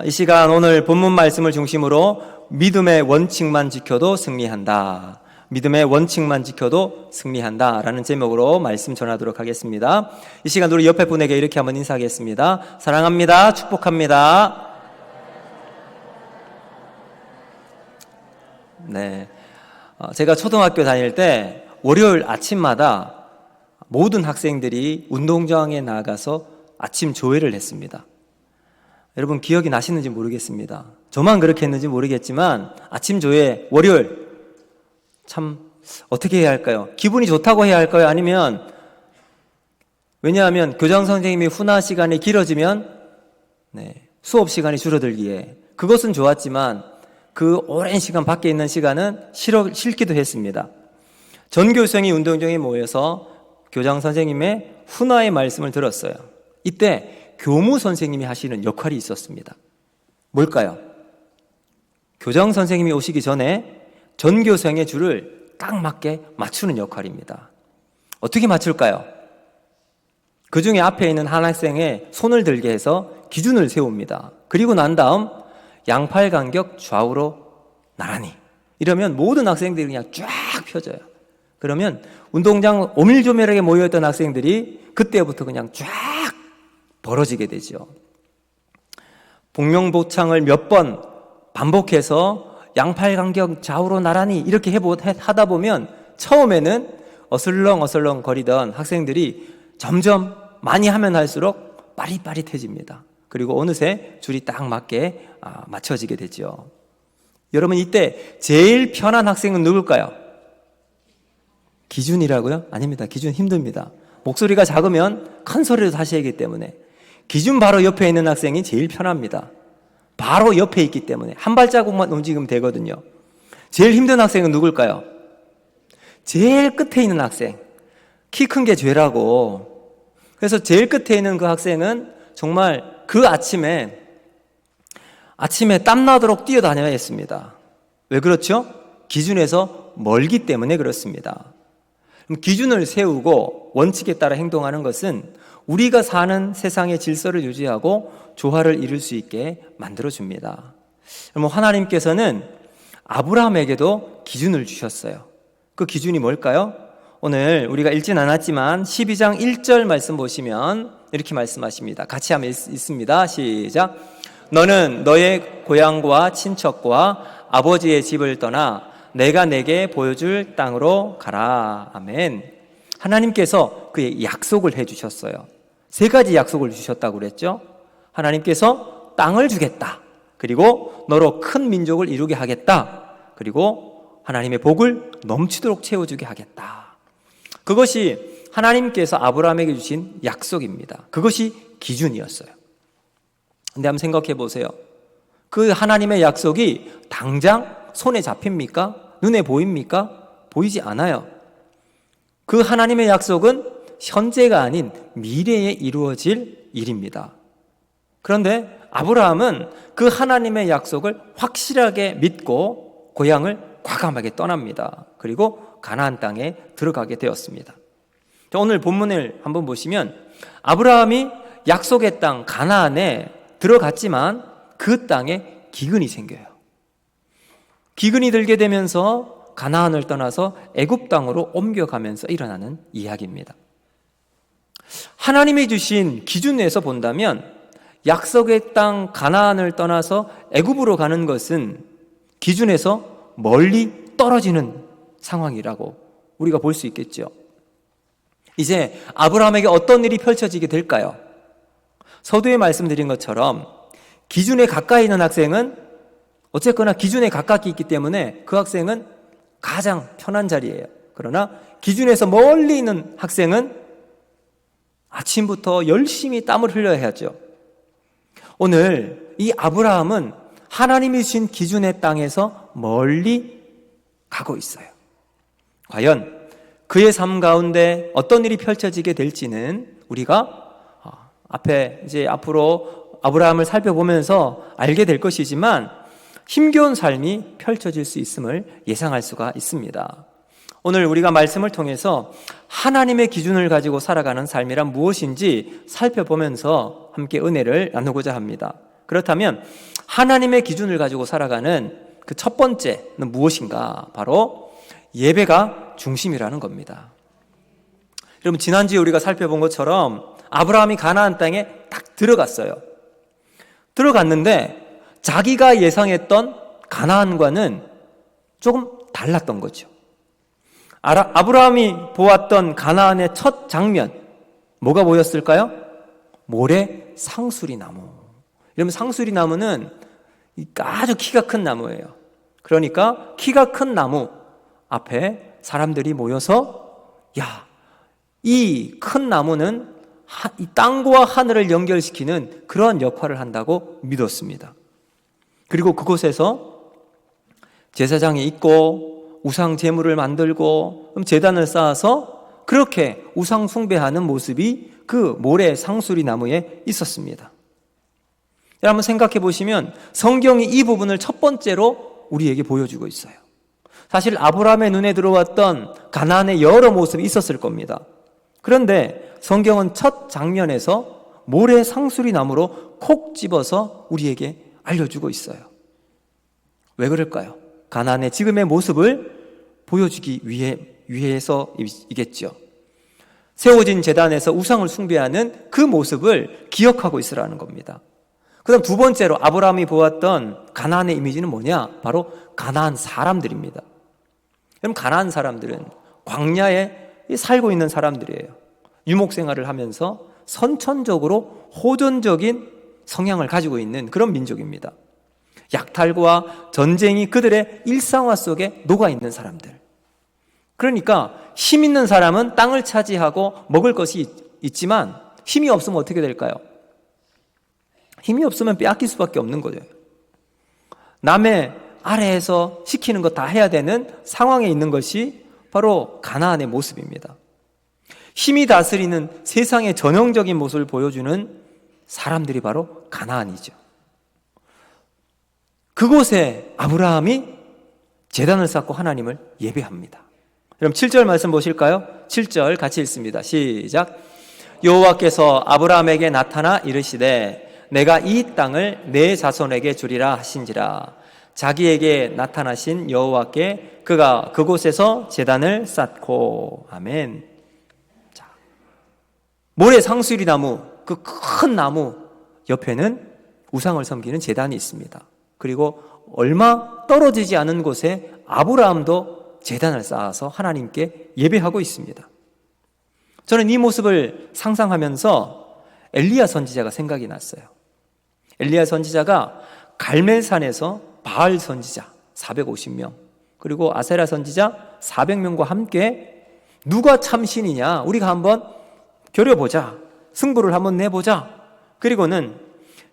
이 시간 오늘 본문 말씀을 중심으로 믿음의 원칙만 지켜도 승리한다. 믿음의 원칙만 지켜도 승리한다 라는 제목으로 말씀 전하도록 하겠습니다. 이 시간 우리 옆에 분에게 이렇게 한번 인사하겠습니다. 사랑합니다. 축복합니다. 네, 제가 초등학교 다닐 때 월요일 아침마다 모든 학생들이 운동장에 나가서 아침 조회를 했습니다. 여러분 기억이 나시는지 모르겠습니다. 저만 그렇게 했는지 모르겠지만 아침 조회 월요일 참 어떻게 해야 할까요? 기분이 좋다고 해야 할까요? 아니면 왜냐하면 교장 선생님이 훈화 시간이 길어지면 수업 시간이 줄어들기에 그것은 좋았지만 그 오랜 시간 밖에 있는 시간은 싫기도 했습니다. 전교생이 운동장에 모여서 교장 선생님의 훈화의 말씀을 들었어요. 이때 교무 선생님이 하시는 역할이 있었습니다. 뭘까요? 교장 선생님이 오시기 전에 전교생의 줄을 딱 맞게 맞추는 역할입니다. 어떻게 맞출까요? 그 중에 앞에 있는 한 학생의 손을 들게 해서 기준을 세웁니다. 그리고 난 다음 양팔 간격 좌우로 나란히 이러면 모든 학생들이 그냥 쫙 펴져요. 그러면 운동장 오밀조밀하게 모여있던 학생들이 그때부터 그냥 쫙 벌어지게 되죠. 복명보창을 몇 번 반복해서 양팔 간격 좌우로 나란히 이렇게 하다 보면 처음에는 어슬렁어슬렁 거리던 학생들이 점점 많이 하면 할수록 빠릿빠릿해집니다. 그리고 어느새 줄이 딱 맞게 맞춰지게 되죠. 여러분 이때 제일 편한 학생은 누굴까요? 기준이라고요? 아닙니다. 기준 힘듭니다. 목소리가 작으면 큰 소리로 다시 하기 때문에 기준 바로 옆에 있는 학생이 제일 편합니다. 바로 옆에 있기 때문에 한 발자국만 움직이면 되거든요. 제일 힘든 학생은 누굴까요? 제일 끝에 있는 학생. 키 큰 게 죄라고. 그래서 제일 끝에 있는 그 학생은 정말 그 아침에 땀나도록 뛰어다녀야 했습니다. 왜 그렇죠? 기준에서 멀기 때문에 그렇습니다. 그럼 기준을 세우고 원칙에 따라 행동하는 것은 우리가 사는 세상의 질서를 유지하고 조화를 이룰 수 있게 만들어줍니다. 그럼 하나님께서는 아브라함에게도 기준을 주셨어요. 그 기준이 뭘까요? 오늘 우리가 읽진 않았지만 12장 1절 말씀 보시면 이렇게 말씀하십니다. 같이 한번 읽습니다. 시작. 너는 너의 고향과 친척과 아버지의 집을 떠나 내가 내게 보여줄 땅으로 가라. 아멘. 하나님께서 그의 약속을 해주셨어요. 3가지 약속을 주셨다고 그랬죠. 하나님께서 땅을 주겠다. 그리고 너로 큰 민족을 이루게 하겠다. 그리고 하나님의 복을 넘치도록 채워주게 하겠다. 그것이 하나님께서 아브라함에게 주신 약속입니다. 그것이 기준이었어요. 근데 한번 생각해 보세요. 그 하나님의 약속이 당장 손에 잡힙니까? 눈에 보입니까? 보이지 않아요. 그 하나님의 약속은 현재가 아닌 미래에 이루어질 일입니다. 그런데 아브라함은 그 하나님의 약속을 확실하게 믿고 고향을 과감하게 떠납니다. 그리고 가나안 땅에 들어가게 되었습니다. 오늘 본문을 한번 보시면 아브라함이 약속의 땅 가나안에 들어갔지만 그 땅에 기근이 생겨요. 기근이 들게 되면서 가나안을 떠나서 애굽 땅으로 옮겨가면서 일어나는 이야기입니다. 하나님이 주신 기준에서 본다면 약속의 땅 가나안을 떠나서 애굽으로 가는 것은 기준에서 멀리 떨어지는 상황이라고 우리가 볼 수 있겠죠. 이제 아브라함에게 어떤 일이 펼쳐지게 될까요? 서두에 말씀드린 것처럼 기준에 가까이 있는 학생은 어쨌거나 기준에 가깝게 있기 때문에 그 학생은 가장 편한 자리예요. 그러나 기준에서 멀리 있는 학생은 아침부터 열심히 땀을 흘려야 하죠. 오늘 이 아브라함은 하나님이 주신 기준의 땅에서 멀리 가고 있어요. 과연 그의 삶 가운데 어떤 일이 펼쳐지게 될지는 우리가 앞으로 아브라함을 살펴보면서 알게 될 것이지만 힘겨운 삶이 펼쳐질 수 있음을 예상할 수가 있습니다. 오늘 우리가 말씀을 통해서 하나님의 기준을 가지고 살아가는 삶이란 무엇인지 살펴보면서 함께 은혜를 나누고자 합니다. 그렇다면 하나님의 기준을 가지고 살아가는 그 첫 번째는 무엇인가? 바로 예배가 중심이라는 겁니다. 여러분, 지난주에 우리가 살펴본 것처럼 아브라함이 가나안 땅에 딱 들어갔어요. 들어갔는데 자기가 예상했던 가나안과는 조금 달랐던 거죠. 아브라함이 보았던 가나안의 첫 장면, 뭐가 보였을까요? 모래 상수리 나무. 여러분, 상수리 나무는 아주 키가 큰 나무예요. 그러니까 키가 큰 나무 앞에 사람들이 모여서 이 큰 나무는 이 땅과 하늘을 연결시키는 그런 역할을 한다고 믿었습니다. 그리고 그곳에서 제사장이 있고 우상 제물을 만들고 제단을 쌓아서 그렇게 우상 숭배하는 모습이 그 모래 상수리 나무에 있었습니다. 여러분, 생각해 보시면 성경이 이 부분을 첫 번째로 우리에게 보여주고 있어요. 사실 아브라함의 눈에 들어왔던 가나안의 여러 모습이 있었을 겁니다. 그런데 성경은 첫 장면에서 모래 상수리 나무로 콕 집어서 우리에게 알려주고 있어요. 왜 그럴까요? 가나안의 지금의 모습을 보여주기 위해서이겠죠. 세워진 제단에서 우상을 숭배하는 그 모습을 기억하고 있으라는 겁니다. 그 다음 두 번째로 아브라함이 보았던 가나안의 이미지는 뭐냐? 바로 가나안 사람들입니다. 그럼 가나안 사람들은 광야에 살고 있는 사람들이에요. 유목 생활을 하면서 선천적으로 호전적인 성향을 가지고 있는 그런 민족입니다. 약탈과 전쟁이 그들의 일상화 속에 녹아있는 사람들. 그러니까 힘 있는 사람은 땅을 차지하고 먹을 것이 있지만 힘이 없으면 어떻게 될까요? 힘이 없으면 빼앗길 수밖에 없는 거죠. 남의 아래에서 시키는 거 다 해야 되는 상황에 있는 것이 바로 가나안의 모습입니다. 힘이 다스리는 세상의 전형적인 모습을 보여주는 사람들이 바로 가나안이죠. 그곳에 아브라함이 제단을 쌓고 하나님을 예배합니다. 그럼 7절 말씀 보실까요? 7절 같이 읽습니다. 시작. 여호와께서 아브라함에게 나타나 이르시되 내가 이 땅을 내 자손에게 주리라 하신지라. 자기에게 나타나신 여호와께 그가 그곳에서 제단을 쌓고. 아멘. 자, 모래 상수리 나무, 그 큰 나무 옆에는 우상을 섬기는 제단이 있습니다. 그리고 얼마 떨어지지 않은 곳에 아브라함도 제단을 쌓아서 하나님께 예배하고 있습니다. 저는 이 모습을 상상하면서 엘리야 선지자가 생각이 났어요. 엘리야 선지자가 갈멜산에서 바알 선지자 450명 그리고 아세라 선지자 400명과 함께 누가 참신이냐 우리가 한번 겨뤄보자, 승부를 한번 내보자. 그리고는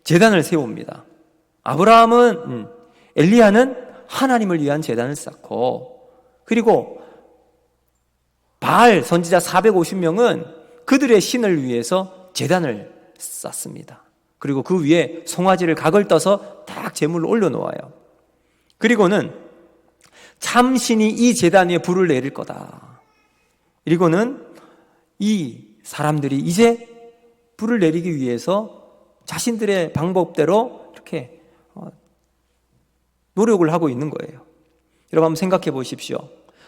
제단을 세웁니다. 아브라함은 엘리야는 하나님을 위한 제단을 쌓고, 그리고 바알 선지자 450명은 그들의 신을 위해서 제단을 쌓습니다. 그리고 그 위에 송아지를 각을 떠서 딱 제물을 올려놓아요. 그리고는 참신이 이 제단 위에 불을 내릴 거다. 그리고는 이 사람들이 이제 불을 내리기 위해서 자신들의 방법대로 이렇게 노력을 하고 있는 거예요. 여러분 한번 생각해 보십시오.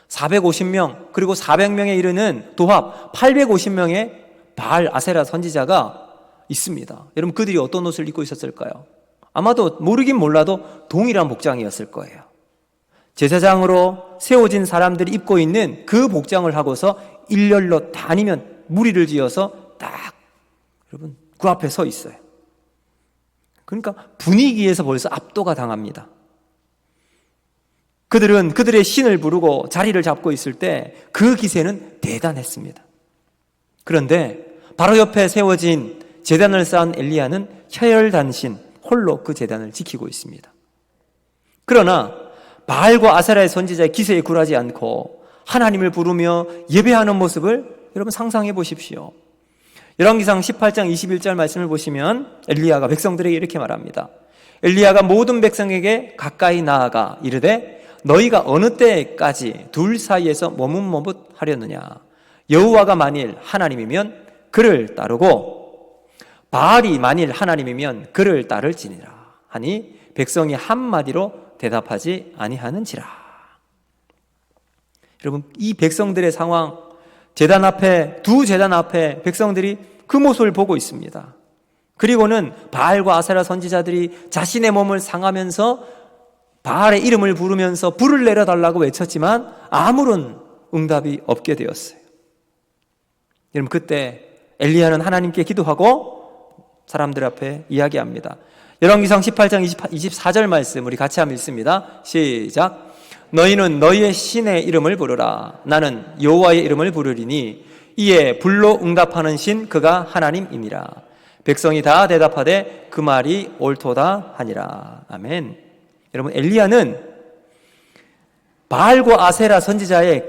450명 그리고 400명에 이르는 도합 850명의 바알 아세라 선지자가 있습니다. 여러분 그들이 어떤 옷을 입고 있었을까요? 아마도 모르긴 몰라도 동일한 복장이었을 거예요. 제사장으로 세워진 사람들이 입고 있는 그 복장을 하고서 일렬로 다니면 무리를 지어서 딱 여러분 그 앞에 서 있어요. 그러니까 분위기에서 벌써 압도가 당합니다. 그들은 그들의 신을 부르고 자리를 잡고 있을 때 그 기세는 대단했습니다. 그런데 바로 옆에 세워진 제단을 쌓은 엘리야는 혈혈단신 홀로 그 제단을 지키고 있습니다. 그러나 바알과 아세라의 선지자의 기세에 굴하지 않고 하나님을 부르며 예배하는 모습을 여러분 상상해 보십시오. 열왕기상 18장 21절 말씀을 보시면 엘리야가 백성들에게 이렇게 말합니다. 엘리야가 모든 백성에게 가까이 나아가 이르되 너희가 어느 때까지 둘 사이에서 머뭇머뭇하려느냐. 여호와가 만일 하나님이면 그를 따르고 바알이 만일 하나님이면 그를 따를지니라 하니 백성이 한마디로 대답하지 아니하는지라. 여러분, 이 백성들의 상황, 두 제단 앞에 백성들이 그 모습을 보고 있습니다. 그리고는 바알과 아세라 선지자들이 자신의 몸을 상하면서 바알의 이름을 부르면서 불을 내려달라고 외쳤지만 아무런 응답이 없게 되었어요. 여러분, 그때 엘리야는 하나님께 기도하고 사람들 앞에 이야기합니다. 열왕기상 18장 24절 말씀 우리 같이 한번 읽습니다. 시작. 너희는 너희의 신의 이름을 부르라. 나는 여호와의 이름을 부르리니 이에 불로 응답하는 신 그가 하나님이니라. 백성이 다 대답하되 그 말이 옳도다 하니라. 아멘. 여러분, 엘리야는 바알과 아세라 선지자의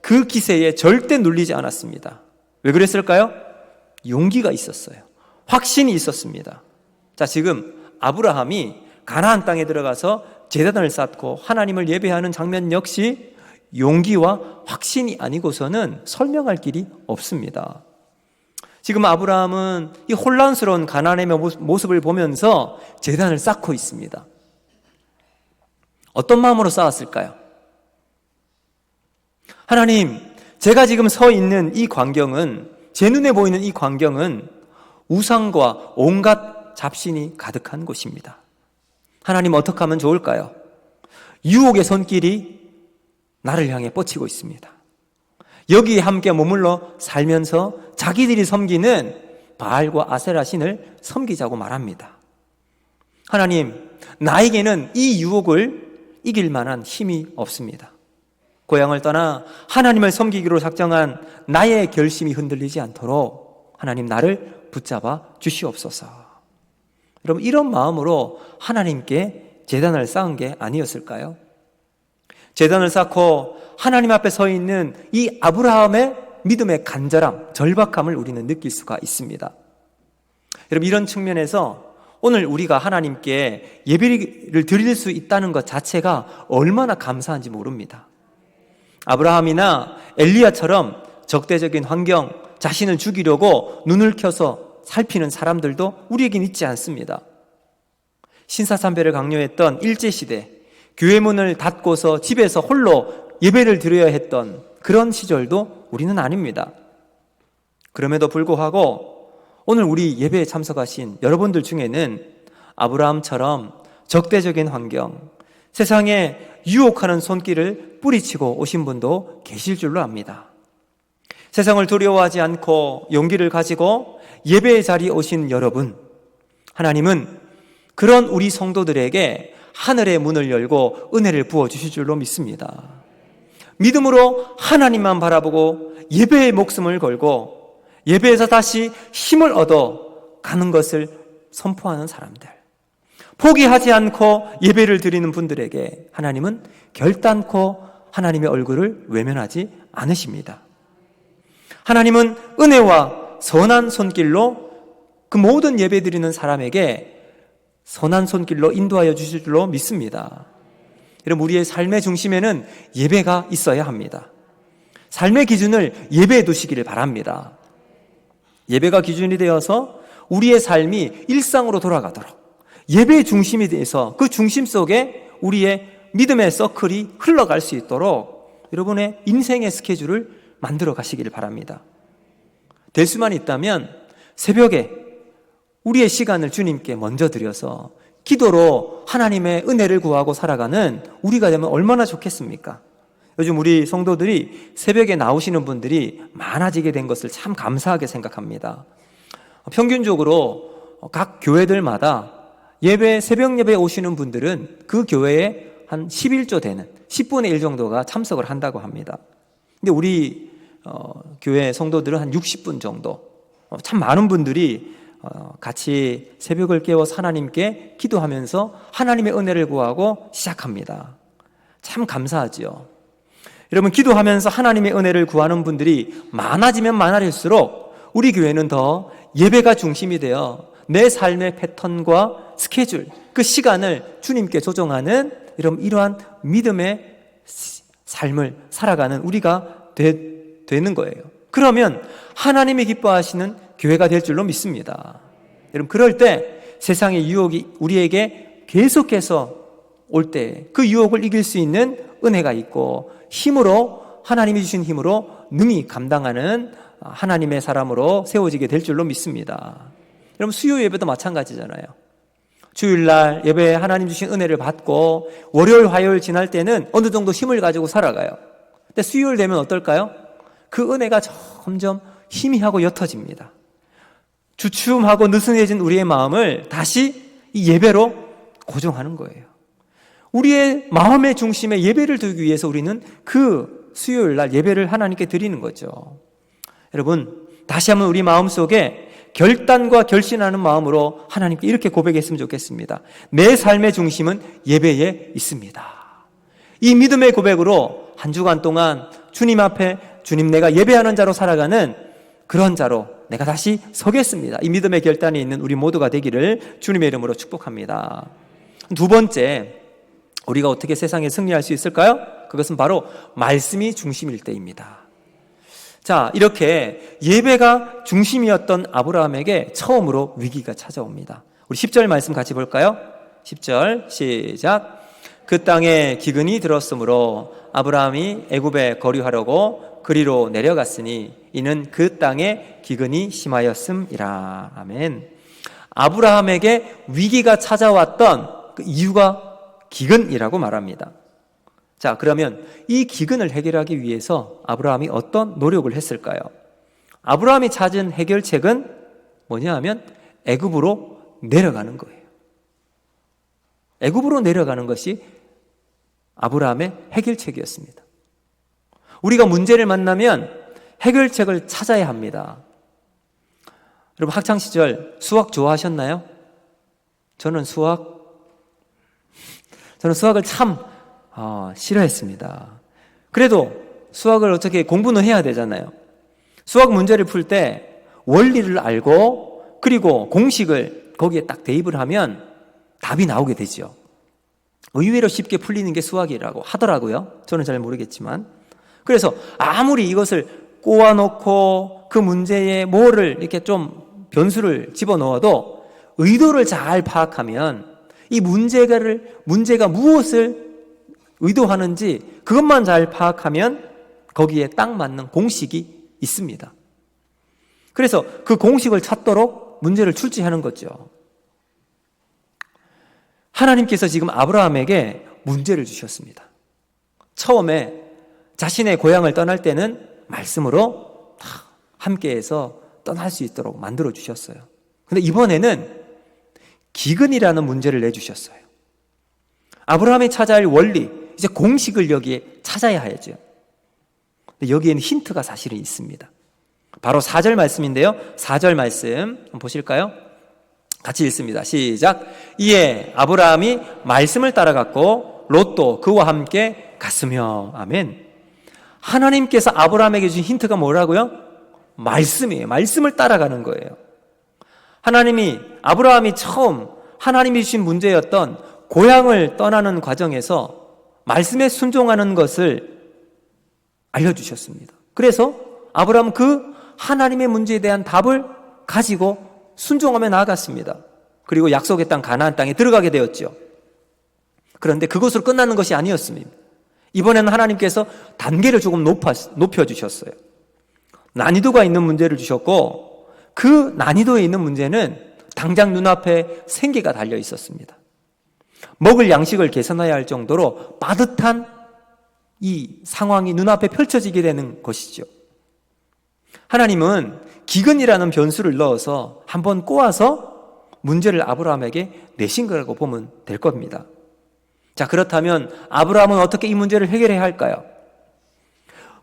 그 기세에 절대 눌리지 않았습니다. 왜 그랬을까요? 용기가 있었어요. 확신이 있었습니다. 자, 지금 아브라함이 가나안 땅에 들어가서 제단을 쌓고 하나님을 예배하는 장면 역시 용기와 확신이 아니고서는 설명할 길이 없습니다. 지금 아브라함은 이 혼란스러운 가나안의 모습을 보면서 제단을 쌓고 있습니다. 어떤 마음으로 쌓았을까요? 하나님, 제가 지금 서 있는 이 광경은, 제 눈에 보이는 이 광경은 우상과 온갖 잡신이 가득한 곳입니다. 하나님, 어떻게 하면 좋을까요? 유혹의 손길이 나를 향해 뻗치고 있습니다. 여기에 함께 머물러 살면서 자기들이 섬기는 바알과 아세라 신을 섬기자고 말합니다. 하나님, 나에게는 이 유혹을 이길 만한 힘이 없습니다. 고향을 떠나 하나님을 섬기기로 작정한 나의 결심이 흔들리지 않도록 하나님, 나를 붙잡아 주시옵소서. 여러분, 이런 마음으로 하나님께 제단을 쌓은 게 아니었을까요? 제단을 쌓고 하나님 앞에 서 있는 이 아브라함의 믿음의 간절함, 절박함을 우리는 느낄 수가 있습니다. 여러분, 이런 측면에서 오늘 우리가 하나님께 예배를 드릴 수 있다는 것 자체가 얼마나 감사한지 모릅니다. 아브라함이나 엘리야처럼 적대적인 환경, 자신을 죽이려고 눈을 켜서 살피는 사람들도 우리에겐 있지 않습니다. 신사참배를 강요했던 일제시대, 교회 문을 닫고서 집에서 홀로 예배를 드려야 했던 그런 시절도 우리는 아닙니다. 그럼에도 불구하고 오늘 우리 예배에 참석하신 여러분들 중에는 아브라함처럼 적대적인 환경, 세상에 유혹하는 손길을 뿌리치고 오신 분도 계실 줄로 압니다. 세상을 두려워하지 않고 용기를 가지고 예배의 자리에 오신 여러분, 하나님은 그런 우리 성도들에게 하늘의 문을 열고 은혜를 부어주실 줄로 믿습니다. 믿음으로 하나님만 바라보고 예배의 목숨을 걸고 예배에서 다시 힘을 얻어 가는 것을 선포하는 사람들, 포기하지 않고 예배를 드리는 분들에게 하나님은 결단코 하나님의 얼굴을 외면하지 않으십니다. 하나님은 은혜와 선한 손길로 그 모든 예배 드리는 사람에게 선한 손길로 인도하여 주실 줄로 믿습니다. 여러분, 우리의 삶의 중심에는 예배가 있어야 합니다. 삶의 기준을 예배에 두시기를 바랍니다. 예배가 기준이 되어서 우리의 삶이 일상으로 돌아가도록 예배의 중심이 돼서 그 중심 속에 우리의 믿음의 서클이 흘러갈 수 있도록 여러분의 인생의 스케줄을 만들어 가시기를 바랍니다. 될 수만 있다면 새벽에 우리의 시간을 주님께 먼저 드려서 기도로 하나님의 은혜를 구하고 살아가는 우리가 되면 얼마나 좋겠습니까? 요즘 우리 성도들이 새벽에 나오시는 분들이 많아지게 된 것을 참 감사하게 생각합니다. 평균적으로 각 교회들마다 새벽 예배에 오시는 분들은 그 교회에 한 11조 되는 10분의 1 정도가 참석을 한다고 합니다. 근데 우리 교회 성도들은 한 60분 정도, 참 많은 분들이 같이 새벽을 깨워서 하나님께 기도하면서 하나님의 은혜를 구하고 시작합니다. 참 감사하지요. 여러분, 기도하면서 하나님의 은혜를 구하는 분들이 많아지면 많아질수록 우리 교회는 더 예배가 중심이 되어 내 삶의 패턴과 스케줄, 그 시간을 주님께 조정하는 이러한 믿음의 삶을 살아가는 우리가 되는 거예요. 그러면 하나님이 기뻐하시는 교회가 될 줄로 믿습니다. 여러분, 그럴 때 세상의 유혹이 우리에게 계속해서 올 때 그 유혹을 이길 수 있는 은혜가 있고 힘으로, 하나님이 주신 힘으로 능히 감당하는 하나님의 사람으로 세워지게 될 줄로 믿습니다. 여러분, 수요 예배도 마찬가지잖아요. 주일날 예배에 하나님 주신 은혜를 받고 월요일, 화요일 지날 때는 어느 정도 힘을 가지고 살아가요. 근데 수요일 되면 어떨까요? 그 은혜가 점점 희미하고 옅어집니다. 주춤하고 느슨해진 우리의 마음을 다시 이 예배로 고정하는 거예요. 우리의 마음의 중심에 예배를 두기 위해서 우리는 그 수요일 날 예배를 하나님께 드리는 거죠. 여러분, 다시 한번 우리 마음속에 결단과 결심하는 마음으로 하나님께 이렇게 고백했으면 좋겠습니다. 내 삶의 중심은 예배에 있습니다. 이 믿음의 고백으로 한 주간 동안 주님 앞에 주님, 내가 예배하는 자로 살아가는 그런 자로 내가 다시 서겠습니다. 이 믿음의 결단이 있는 우리 모두가 되기를 주님의 이름으로 축복합니다. 두 번째, 우리가 어떻게 세상에 승리할 수 있을까요? 그것은 바로 말씀이 중심일 때입니다. 자, 이렇게 예배가 중심이었던 아브라함에게 처음으로 위기가 찾아옵니다. 우리 10절 말씀 같이 볼까요? 10절 시작. 그 땅에 기근이 들었으므로 아브라함이 애굽에 거류하려고 그리로 내려갔으니 이는 그 땅에 기근이 심하였음이라. 아멘. 아브라함에게 위기가 찾아왔던 그 이유가 기근이라고 말합니다. 자, 그러면 이 기근을 해결하기 위해서 아브라함이 어떤 노력을 했을까요? 아브라함이 찾은 해결책은 뭐냐 하면 애굽으로 내려가는 거예요. 애굽으로 내려가는 것이 아브라함의 해결책이었습니다. 우리가 문제를 만나면 해결책을 찾아야 합니다. 여러분, 학창시절 수학 좋아하셨나요? 저는 수학을 참 싫어했습니다. 그래도 수학을 어떻게 공부는 해야 되잖아요. 수학 문제를 풀 때 원리를 알고 그리고 공식을 거기에 딱 대입을 하면 답이 나오게 되죠. 의외로 쉽게 풀리는 게 수학이라고 하더라고요. 저는 잘 모르겠지만. 그래서 아무리 이것을 꼬아놓고 그 문제에 뭐를 이렇게 좀 변수를 집어넣어도 의도를 잘 파악하면 이 문제가 무엇을 의도하는지 그것만 잘 파악하면 거기에 딱 맞는 공식이 있습니다. 그래서 그 공식을 찾도록 문제를 출제하는 거죠. 하나님께서 지금 아브라함에게 문제를 주셨습니다. 처음에 자신의 고향을 떠날 때는 말씀으로 함께해서 떠날 수 있도록 만들어 주셨어요. 근데 이번에는 기근이라는 문제를 내주셨어요. 아브라함이 찾아야 할 원리, 이제 공식을 여기에 찾아야 하죠. 근데 여기에는 힌트가 사실은 있습니다. 바로 4절 말씀인데요. 4절 말씀 한번 보실까요? 같이 읽습니다. 시작. 이에 아브라함이 말씀을 따라갔고 롯도 그와 함께 갔으며. 아멘. 하나님께서 아브라함에게 주신 힌트가 뭐라고요? 말씀이에요. 말씀을 따라가는 거예요. 아브라함이 처음 하나님이 주신 문제였던 고향을 떠나는 과정에서 말씀에 순종하는 것을 알려주셨습니다. 그래서 아브라함은 그 하나님의 문제에 대한 답을 가지고 순종하며 나아갔습니다. 그리고 약속의 땅 가나안 땅에 들어가게 되었죠. 그런데 그것으로 끝나는 것이 아니었습니다. 이번에는 하나님께서 단계를 조금 높여주셨어요. 난이도가 있는 문제를 주셨고 그 난이도에 있는 문제는 당장 눈앞에 생계가 달려 있었습니다. 먹을 양식을 개선해야 할 정도로 빠듯한 이 상황이 눈앞에 펼쳐지게 되는 것이죠. 하나님은 기근이라는 변수를 넣어서 한번 꼬아서 문제를 아브라함에게 내신 거라고 보면 될 겁니다. 자, 그렇다면 아브라함은 어떻게 이 문제를 해결해야 할까요?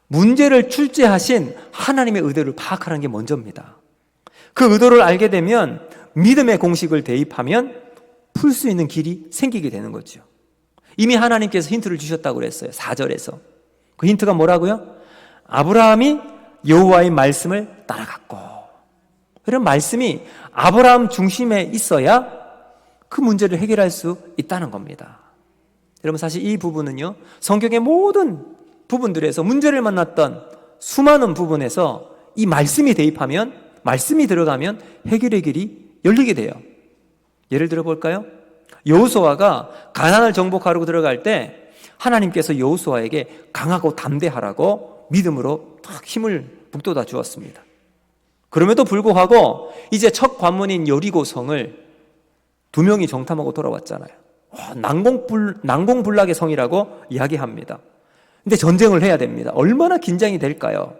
문제를 출제하신 하나님의 의도를 파악하는 게 먼저입니다. 그 의도를 알게 되면 믿음의 공식을 대입하면 풀 수 있는 길이 생기게 되는 거죠. 이미 하나님께서 힌트를 주셨다고 그랬어요. 4절에서. 그 힌트가 뭐라고요? 아브라함이 여호와의 말씀을 따라갔고. 이런 말씀이 아브라함 중심에 있어야 그 문제를 해결할 수 있다는 겁니다. 여러분, 사실 이 부분은요, 성경의 모든 부분들에서 문제를 만났던 수많은 부분에서 이 말씀이 대입하면, 말씀이 들어가면 해결의 길이 열리게 돼요. 예를 들어 볼까요? 여호수아가 가나안을 정복하러 들어갈 때 하나님께서 여호수아에게 강하고 담대하라고 믿음으로 딱 힘을 북돋아 주었습니다. 그럼에도 불구하고 이제 첫 관문인 여리고성을 2명이 정탐하고 돌아왔잖아요. 난공불락의 성이라고 이야기합니다. 근데 전쟁을 해야 됩니다. 얼마나 긴장이 될까요?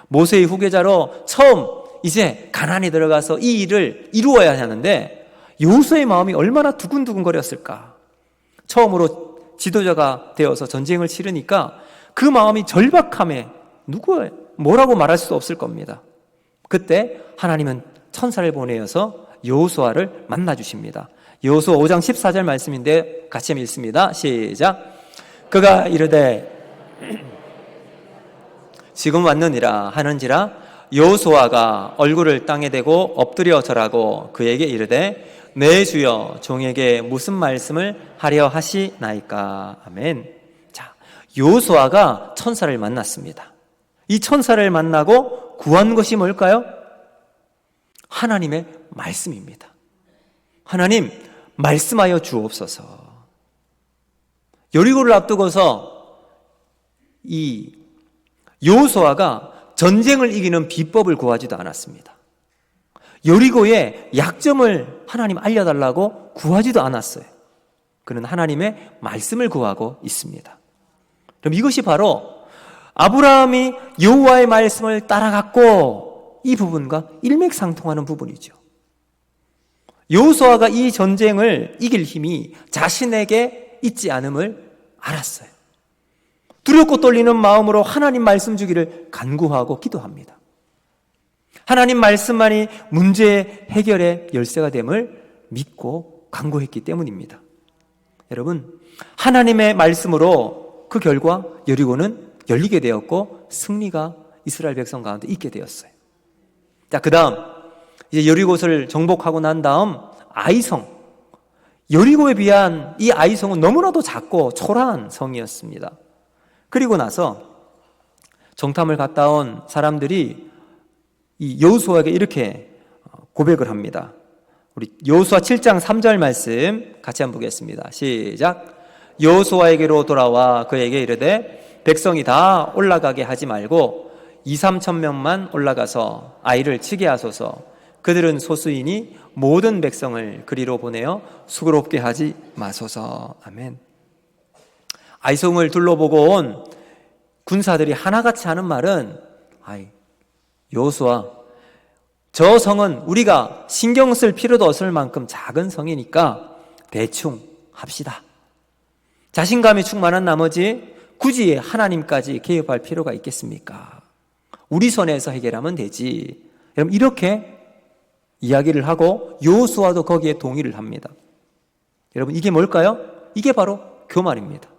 모세의 후계자로 처음 이제 가나안에 들어가서 이 일을 이루어야 하는데 여호수아의 마음이 얼마나 두근두근거렸을까. 처음으로 지도자가 되어서 전쟁을 치르니까 그 마음이 절박함에 뭐라고 말할 수 없을 겁니다. 그때 하나님은 천사를 보내어서 여호수아를 만나주십니다. 여호수아 5장 14절 말씀인데 같이 읽습니다. 시작. 그가 이르되 지금 왔느니라 하는지라 여호수아가 얼굴을 땅에 대고 엎드려 절하고 그에게 이르되 내 주여 종에게 무슨 말씀을 하려 하시나이까. 아멘. 자, 여호수아가 천사를 만났습니다. 이 천사를 만나고 구한 것이 뭘까요? 하나님의 말씀입니다. 하나님, 말씀하여 주옵소서. 여리고를 앞두고서 이 여호수아가 전쟁을 이기는 비법을 구하지도 않았습니다. 여리고의 약점을 하나님 알려달라고 구하지도 않았어요. 그는 하나님의 말씀을 구하고 있습니다. 그럼 이것이 바로 아브라함이 여호와의 말씀을 따라갔고 이 부분과 일맥상통하는 부분이죠. 여호수아가 이 전쟁을 이길 힘이 자신에게 있지 않음을 알았어요. 두렵고 떨리는 마음으로 하나님 말씀 주기를 간구하고 기도합니다. 하나님 말씀만이 문제의 해결의 열쇠가 됨을 믿고 간구했기 때문입니다. 여러분, 하나님의 말씀으로 그 결과 여리고는 열리게 되었고 승리가 이스라엘 백성 가운데 있게 되었어요. 자, 그 다음 이제 여리고를 정복하고 난 다음 아이성, 여리고에 비한 이 아이성은 너무나도 작고 초라한 성이었습니다. 그리고 나서 정탐을 갔다 온 사람들이 이 여호수아에게 이렇게 고백을 합니다. 우리 여호수아 7장 3절 말씀 같이 한번 보겠습니다. 시작. 여호수아에게로 돌아와 그에게 이르되 백성이 다 올라가게 하지 말고 2-3천 명만 올라가서 아이를 치게 하소서. 그들은 소수이니 모든 백성을 그리로 보내어 수고롭게 하지 마소서. 아멘. 아이성을 둘러보고 온 군사들이 하나같이 하는 말은 여호수아, 저 성은 우리가 신경 쓸 필요도 없을 만큼 작은 성이니까 대충 합시다. 자신감이 충만한 나머지 굳이 하나님까지 개입할 필요가 있겠습니까? 우리 선에서 해결하면 되지. 여러분, 이렇게 이야기를 하고 여호수아도 거기에 동의를 합니다. 여러분, 이게 뭘까요? 이게 바로 교만입니다.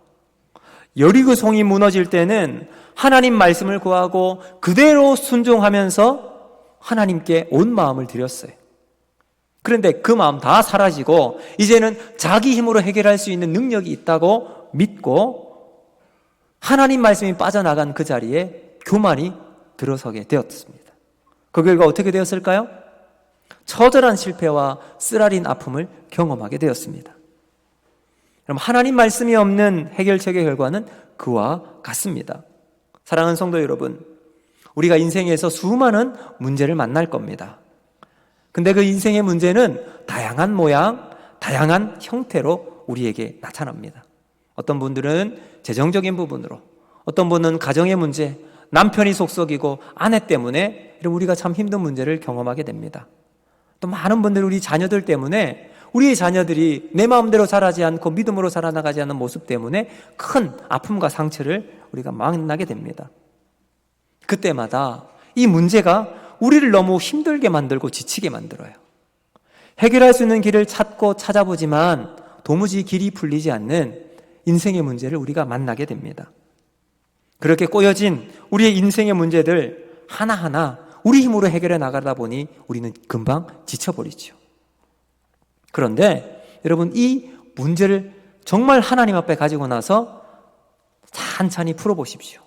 여리고 성이 무너질 때는 하나님 말씀을 구하고 그대로 순종하면서 하나님께 온 마음을 드렸어요. 그런데 그 마음 다 사라지고 이제는 자기 힘으로 해결할 수 있는 능력이 있다고 믿고 하나님 말씀이 빠져나간 그 자리에 교만이 들어서게 되었습니다. 그 결과 어떻게 되었을까요? 처절한 실패와 쓰라린 아픔을 경험하게 되었습니다. 그럼 하나님 말씀이 없는 해결책의 결과는 그와 같습니다. 사랑하는 성도 여러분, 우리가 인생에서 수많은 문제를 만날 겁니다. 근데 그 인생의 문제는 다양한 모양, 다양한 형태로 우리에게 나타납니다. 어떤 분들은 재정적인 부분으로, 어떤 분은 가정의 문제, 남편이 속썩이고 아내 때문에 이런 우리가 참 힘든 문제를 경험하게 됩니다. 또 많은 분들이 우리 자녀들 때문에 우리의 자녀들이 내 마음대로 자라지 않고 믿음으로 살아나가지 않는 모습 때문에 큰 아픔과 상처를 우리가 만나게 됩니다. 그때마다 이 문제가 우리를 너무 힘들게 만들고 지치게 만들어요. 해결할 수 있는 길을 찾고 찾아보지만 도무지 길이 풀리지 않는 인생의 문제를 우리가 만나게 됩니다. 그렇게 꼬여진 우리의 인생의 문제들 하나하나 우리 힘으로 해결해 나가다 보니 우리는 금방 지쳐버리죠. 그런데 여러분, 이 문제를 정말 하나님 앞에 가지고 나서 찬찬히 풀어보십시오.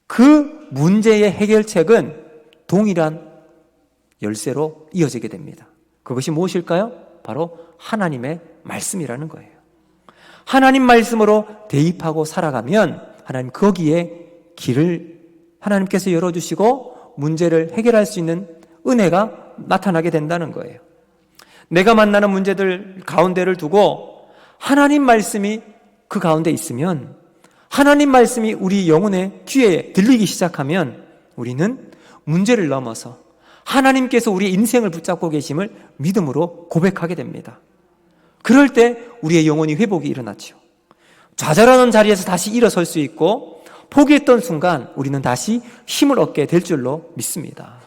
그 문제의 해결책은 동일한 열쇠로 이어지게 됩니다. 그것이 무엇일까요? 바로 하나님의 말씀이라는 거예요. 하나님 말씀으로 대입하고 살아가면 하나님 거기에 길을 하나님께서 열어주시고 문제를 해결할 수 있는 은혜가 나타나게 된다는 거예요. 내가 만나는 문제들 가운데를 두고 하나님 말씀이 그 가운데 있으면, 하나님 말씀이 우리 영혼의 귀에 들리기 시작하면 우리는 문제를 넘어서 하나님께서 우리의 인생을 붙잡고 계심을 믿음으로 고백하게 됩니다. 그럴 때 우리의 영혼이 회복이 일어나죠. 좌절하는 자리에서 다시 일어설 수 있고, 포기했던 순간 우리는 다시 힘을 얻게 될 줄로 믿습니다.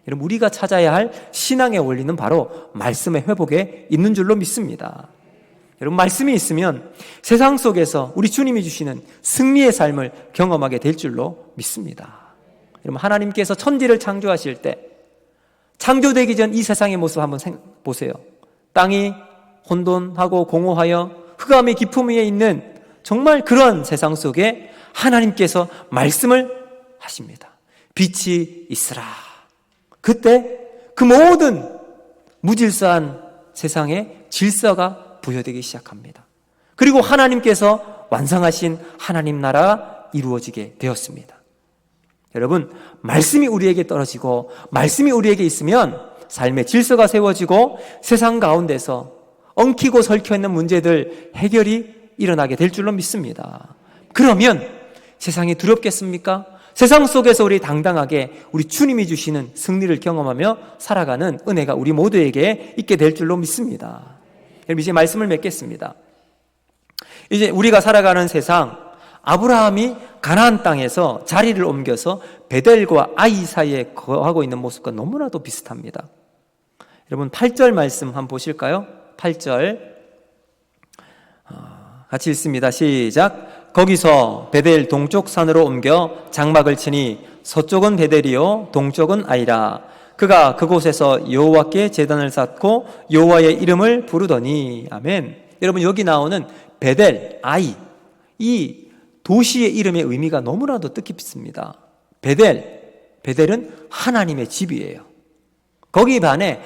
여러분, 우리가 찾아야 할 신앙의 원리는 바로 말씀의 회복에 있는 줄로 믿습니다. 여러분, 말씀이 있으면 세상 속에서 우리 주님이 주시는 승리의 삶을 경험하게 될 줄로 믿습니다. 여러분, 하나님께서 천지를 창조하실 때 창조되기 전 이 세상의 모습 한번 보세요. 땅이 혼돈하고 공허하여 흑암의 깊음 위에 있는 정말 그런 세상 속에 하나님께서 말씀을 하십니다. 빛이 있으라. 그때 그 모든 무질서한 세상에 질서가 부여되기 시작합니다. 그리고 하나님께서 완성하신 하나님 나라가 이루어지게 되었습니다. 여러분, 말씀이 우리에게 떨어지고 말씀이 우리에게 있으면 삶의 질서가 세워지고 세상 가운데서 엉키고 설켜있는 문제들 해결이 일어나게 될 줄로 믿습니다. 그러면 세상이 두렵겠습니까? 세상 속에서 우리 당당하게 우리 주님이 주시는 승리를 경험하며 살아가는 은혜가 우리 모두에게 있게 될 줄로 믿습니다. 이제 말씀을 맺겠습니다. 이제 우리가 살아가는 세상, 아브라함이 가나안 땅에서 자리를 옮겨서 베델과 아이 사이에 거하고 있는 모습과 너무나도 비슷합니다. 여러분, 8절 말씀 한번 보실까요? 8절 같이 읽습니다. 시작. 거기서 베델 동쪽 산으로 옮겨 장막을 치니 서쪽은 베델이요 동쪽은 아이라. 그가 그곳에서 여호와께 제단을 쌓고 여호와의 이름을 부르더니. 아멘. 여러분, 여기 나오는 베델, 아이, 이 도시의 이름의 의미가 너무나도 뜻깊습니다. 베델은 하나님의 집이에요. 거기에 반해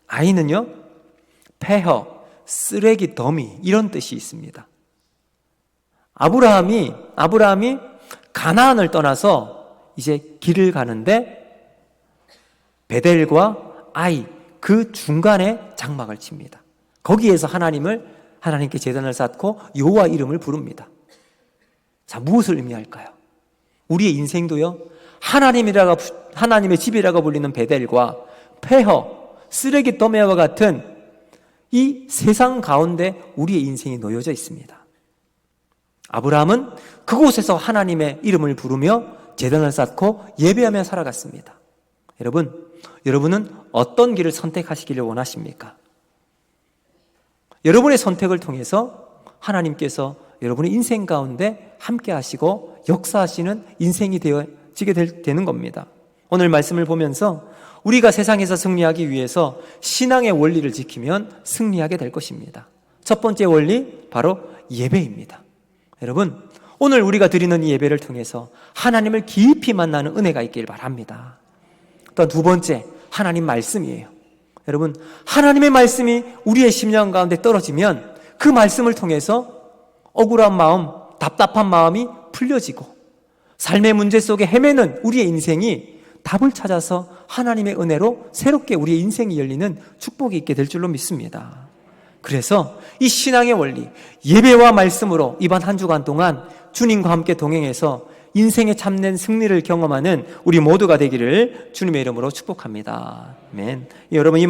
아이는요 폐허, 쓰레기 더미, 이런 뜻이 있습니다. 아브라함이 가나안을 떠나서 이제 길을 가는데 베델과 아이 그 중간에 장막을 칩니다. 거기에서 하나님께 제단을 쌓고 여호와 이름을 부릅니다. 자, 무엇을 의미할까요? 우리의 인생도요, 하나님의 집이라고 불리는 베델과 폐허, 쓰레기 더미와 같은 이 세상 가운데 우리의 인생이 놓여져 있습니다. 아브라함은 그곳에서 하나님의 부르며 제단을 쌓고 예배하며 살아갔습니다. 여러분은 어떤 길을 선택하시기를 원하십니까? 여러분의 선택을 통해서 하나님께서 여러분의 인생 가운데 함께 하시고 역사하시는 인생이 되어지게 되는 겁니다. 오늘 말씀을 보면서 우리가 세상에서 승리하기 위해서 신앙의 원리를 지키면 승리하게 될 것입니다. 첫 번째 원리, 바로 예배입니다. 여러분, 오늘 우리가 드리는 이 예배를 통해서 하나님을 깊이 만나는 은혜가 있길 바랍니다. 또 두 번째, 하나님 말씀이에요. 여러분, 하나님의 말씀이 우리의 심령 가운데 떨어지면 그 말씀을 통해서 억울한 마음, 답답한 마음이 풀려지고 삶의 문제 속에 헤매는 우리의 인생이 답을 찾아서 하나님의 은혜로 새롭게 우리의 인생이 열리는 축복이 있게 될 줄로 믿습니다. 그래서 이 신앙의 원리, 예배와 말씀으로 이번 한 주간 동안 주님과 함께 동행해서 인생의 참된 승리를 경험하는 우리 모두가 되기를 주님의 이름으로 축복합니다. 아멘. 여러분, 이